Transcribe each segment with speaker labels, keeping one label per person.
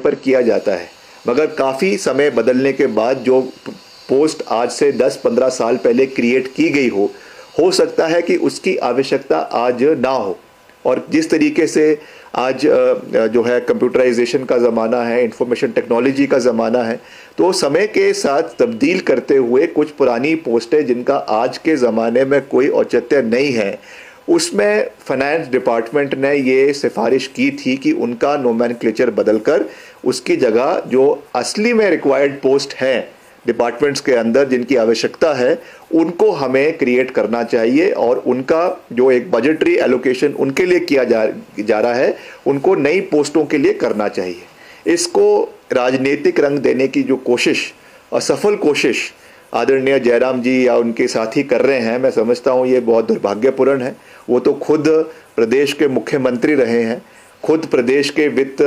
Speaker 1: पर किया जाता है, मगर काफ़ी समय बदलने के बाद जो पोस्ट आज से 10-15 साल पहले क्रिएट की गई हो सकता है कि उसकी आवश्यकता आज ना हो। और जिस तरीके से आज जो है कंप्यूटराइजेशन का ज़माना है, इंफॉर्मेशन टेक्नोलॉजी का ज़माना है, तो समय के साथ तब्दील करते हुए कुछ पुरानी पोस्टें जिनका आज के ज़माने में कोई औचित्य नहीं है, उसमें फाइनेंस डिपार्टमेंट ने ये सिफारिश की थी कि उनका नोमेनक्लेचर बदलकर उसकी जगह जो असली में रिक्वायर्ड पोस्ट हैं डिपार्टमेंट्स के अंदर जिनकी आवश्यकता है उनको हमें क्रिएट करना चाहिए, और उनका जो एक बजटरी एलोकेशन उनके लिए किया जा रहा है उनको नई पोस्टों के लिए करना चाहिए। इसको राजनीतिक रंग देने की जो कोशिश, असफल कोशिश आदरणीय जयराम जी या उनके साथी कर रहे हैं, मैं समझता हूँ ये बहुत दुर्भाग्यपूर्ण है। वो तो खुद प्रदेश के मुख्यमंत्री रहे हैं, खुद प्रदेश के वित्त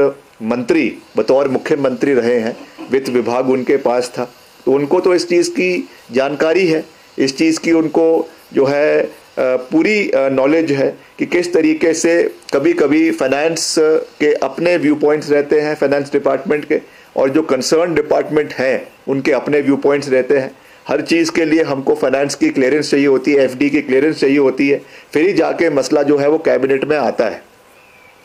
Speaker 1: मंत्री बतौर मुख्यमंत्री रहे हैं, वित्त विभाग उनके पास था, तो उनको तो इस चीज़ की जानकारी है, इस चीज़ की उनको जो है पूरी नॉलेज है कि किस तरीके से कभी कभी फाइनेंस के अपने व्यू पॉइंट्स रहते हैं फाइनेंस डिपार्टमेंट के, और जो कंसर्न डिपार्टमेंट हैं उनके अपने व्यू पॉइंट्स रहते हैं। हर चीज़ के लिए हमको फाइनेंस की क्लियरेंस चाहिए होती है, एफडी की क्लियरेंस चाहिए होती है, फिर ही जाके मसला जो है वो कैबिनेट में आता है।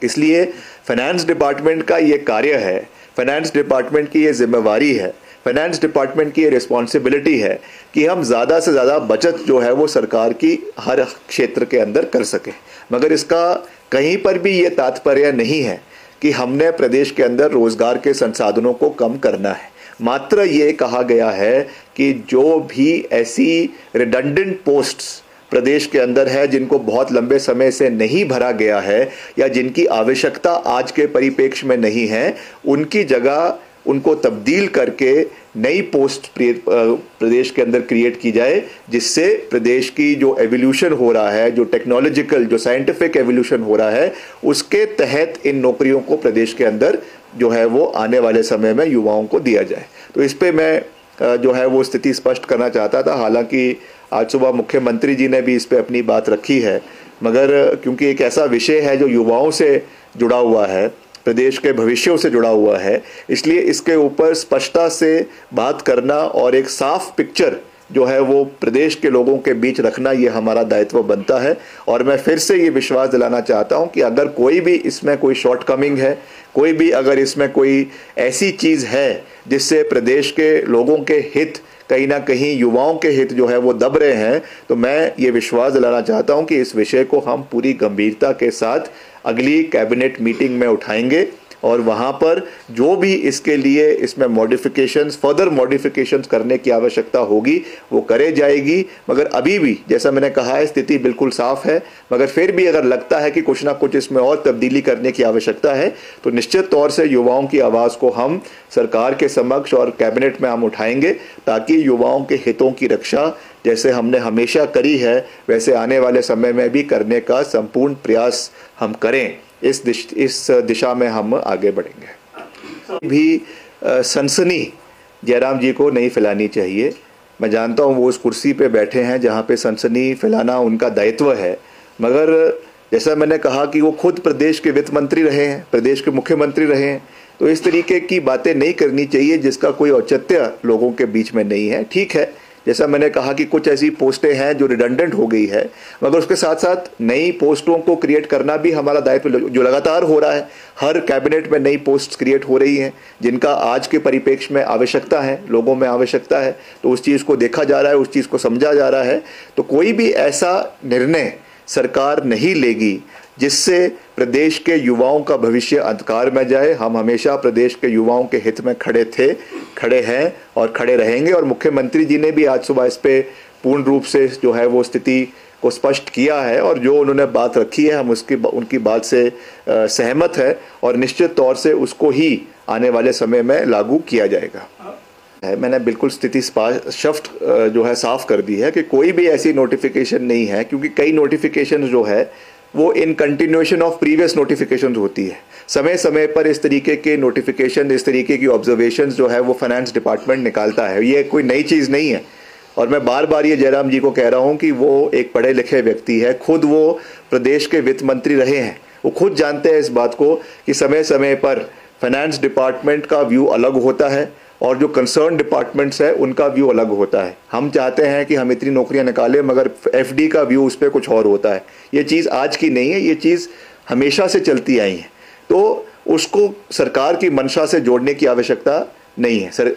Speaker 1: इसलिए फाइनेंस डिपार्टमेंट का ये कार्य है, फाइनेंस डिपार्टमेंट की ये जिम्मेवारी है, फाइनेंस डिपार्टमेंट की ये रिस्पॉन्सिबिलिटी है कि हम ज़्यादा से ज़्यादा बचत जो है वो सरकार की हर क्षेत्र के अंदर कर सकें। मगर इसका कहीं पर भी ये तात्पर्य नहीं है कि हमने प्रदेश के अंदर रोज़गार के संसाधनों को कम करना है। मात्र ये कहा गया है कि जो भी ऐसी रिडंडेंट पोस्ट्स प्रदेश के अंदर है जिनको बहुत लंबे समय से नहीं भरा गया है या जिनकी आवश्यकता आज के परिप्रेक्ष्य में नहीं है, उनकी जगह उनको तब्दील करके नई पोस्ट प्रदेश के अंदर क्रिएट की जाए, जिससे प्रदेश की जो एवोल्यूशन हो रहा है, जो टेक्नोलॉजिकल जो साइंटिफिक एवोल्यूशन हो रहा है, उसके तहत इन नौकरियों को प्रदेश के अंदर जो है वो आने वाले समय में युवाओं को दिया जाए। तो इस पे मैं जो है वो स्थिति स्पष्ट करना चाहता था। हालांकि आज सुबह मुख्यमंत्री जी ने भी इस पे अपनी बात रखी है, मगर क्योंकि एक ऐसा विषय है जो युवाओं से जुड़ा हुआ है, प्रदेश के भविष्यों से जुड़ा हुआ है, इसलिए इसके ऊपर स्पष्टता से बात करना और एक साफ पिक्चर जो है वो प्रदेश के लोगों के बीच रखना, ये हमारा दायित्व बनता है। और मैं फिर से ये विश्वास दिलाना चाहता हूं कि अगर कोई भी इसमें कोई शॉर्टकमिंग है, कोई भी अगर इसमें कोई ऐसी चीज़ है जिससे प्रदेश के लोगों के हित कहीं ना कहीं युवाओं के हित जो है वो दब रहे हैं, तो मैं ये विश्वास दिलाना चाहता हूं कि इस विषय को हम पूरी गंभीरता के साथ अगली कैबिनेट मीटिंग में उठाएंगे, और वहाँ पर जो भी इसके लिए इसमें मॉडिफिकेशंस, फर्दर मॉडिफिकेशंस करने की आवश्यकता होगी वो करे जाएगी। मगर अभी भी जैसा मैंने कहा है स्थिति बिल्कुल साफ है, मगर फिर भी अगर लगता है कि कुछ ना कुछ इसमें और तब्दीली करने की आवश्यकता है तो निश्चित तौर से युवाओं की आवाज़ को हम सरकार के समक्ष और कैबिनेट में हम उठाएंगे, ताकि युवाओं के हितों की रक्षा जैसे हमने हमेशा करी है वैसे आने वाले समय में भी करने का संपूर्ण प्रयास हम करें। इस दिशा में हम आगे बढ़ेंगे। भी सनसनी जयराम जी को नहीं फैलानी चाहिए। मैं जानता हूँ वो उस कुर्सी पे बैठे हैं जहाँ पे सनसनी फैलाना उनका दायित्व है, मगर जैसा मैंने कहा कि वो खुद प्रदेश के वित्त मंत्री रहे हैं, प्रदेश के मुख्यमंत्री रहे हैं, तो इस तरीके की बातें नहीं करनी चाहिए जिसका कोई औचित्य लोगों के बीच में नहीं है। ठीक है, जैसा मैंने कहा कि कुछ ऐसी पोस्टें हैं जो रिडंडेंट हो गई है, मगर उसके साथ साथ नई पोस्टों को क्रिएट करना भी हमारा दायित्व जो लगातार हो रहा है। हर कैबिनेट में नई पोस्ट क्रिएट हो रही हैं जिनका आज के परिप्रेक्ष्य में आवश्यकता है, लोगों में आवश्यकता है, तो उस चीज़ को देखा जा रहा है, उस चीज़ को समझा जा रहा है। तो कोई भी ऐसा निर्णय सरकार नहीं लेगी जिससे प्रदेश के युवाओं का भविष्य अंधकार में जाए। हम हमेशा प्रदेश के युवाओं के हित में खड़े थे, खड़े हैं और खड़े रहेंगे, और मुख्यमंत्री जी ने भी आज सुबह इस पे पूर्ण रूप से जो है वो स्थिति को स्पष्ट किया है, और जो उन्होंने बात रखी है हम उनकी बात से सहमत है, और निश्चित तौर से उसको ही आने वाले समय में लागू किया जाएगा। मैंने बिल्कुल स्थिति स्पष्ट जो है साफ कर दी है कि कोई भी ऐसी नोटिफिकेशन नहीं है, क्योंकि कई नोटिफिकेशन जो है वो in continuation of previous notification होती है। समय समय पर इस तरीके के नोटिफिकेशन, इस तरीके की ऑब्जर्वेशंस जो है वो फाइनेंस डिपार्टमेंट निकालता है, ये कोई नई चीज़ नहीं है। और मैं बार बार ये जयराम जी को कह रहा हूँ कि वो एक पढ़े लिखे व्यक्ति है, खुद वो प्रदेश के वित्त मंत्री रहे हैं, वो खुद जानते हैं इस बात को कि समय समय पर फाइनेंस डिपार्टमेंट का व्यू अलग होता है और जो कंसर्न डिपार्टमेंट्स है उनका व्यू अलग होता है। हम चाहते हैं कि हम इतनी नौकरियां निकालें, मगर एफडी का व्यू उस पर कुछ और होता है। ये चीज़ आज की नहीं है, ये चीज़ हमेशा से चलती आई है, तो उसको सरकार की मंशा से जोड़ने की आवश्यकता नहीं है। सर,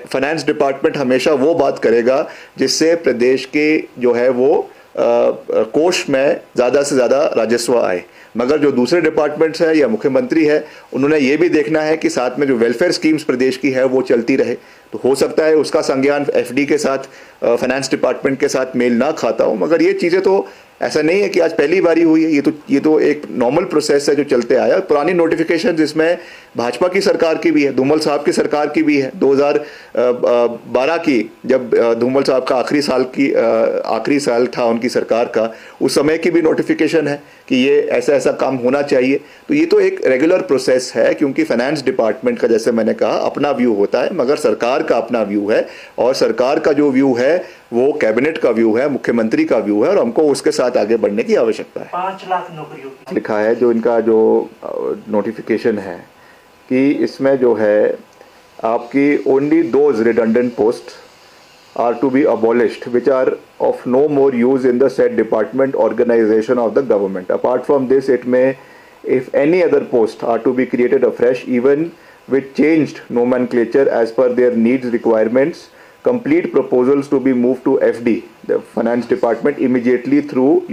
Speaker 1: फाइनेंस डिपार्टमेंट हमेशा वो बात करेगा जिससे प्रदेश के जो है वो कोष में ज़्यादा से ज़्यादा राजस्व आए। मगर जो दूसरे डिपार्टमेंट्स है या मुख्यमंत्री है, उन्होंने ये भी देखना है कि साथ में जो वेलफेयर स्कीम्स प्रदेश की है वो चलती रहे। तो हो सकता है उसका संज्ञान एफडी के साथ, फाइनेंस डिपार्टमेंट के साथ मेल ना खाता हो, मगर ये चीज़ें तो ऐसा नहीं है कि आज पहली बारी हुई है। ये तो एक नॉर्मल प्रोसेस है जो चलते आया। पुरानी नोटिफिकेशन जिसमें भाजपा की सरकार की भी है, धूमल साहब की सरकार की भी है, 2012 की, जब धूमल साहब का आखिरी साल था उनकी सरकार का, उस समय की भी नोटिफिकेशन है कि ये ऐसा ऐसा काम होना चाहिए। तो ये तो एक रेगुलर प्रोसेस है, क्योंकि फाइनेंस डिपार्टमेंट का, जैसे मैंने कहा, अपना व्यू होता है, मगर सरकार का अपना व्यू है, और सरकार का जो व्यू है वो कैबिनेट का व्यू है, मुख्यमंत्री का व्यू है, और हमको उसके साथ आगे बढ़ने की आवश्यकता है।
Speaker 2: 5 लाख नौकरियों
Speaker 1: लिखा है जो इनका जो नोटिफिकेशन है कि इसमें जो है आपकी only those redundant post are to be abolished which are of no more use in the said department organization of the government. Apart from this, it may, if any other posts are to be created afresh, even with changed nomenclature as per their needs requirements, complete proposals to be moved to FD, the finance department, immediately through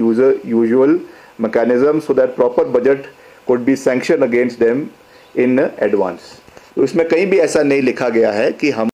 Speaker 1: usual mechanisms so that proper budget could be sanctioned against them in advance. तो इसमें कहीं भी ऐसा नहीं लिखा गया है कि हम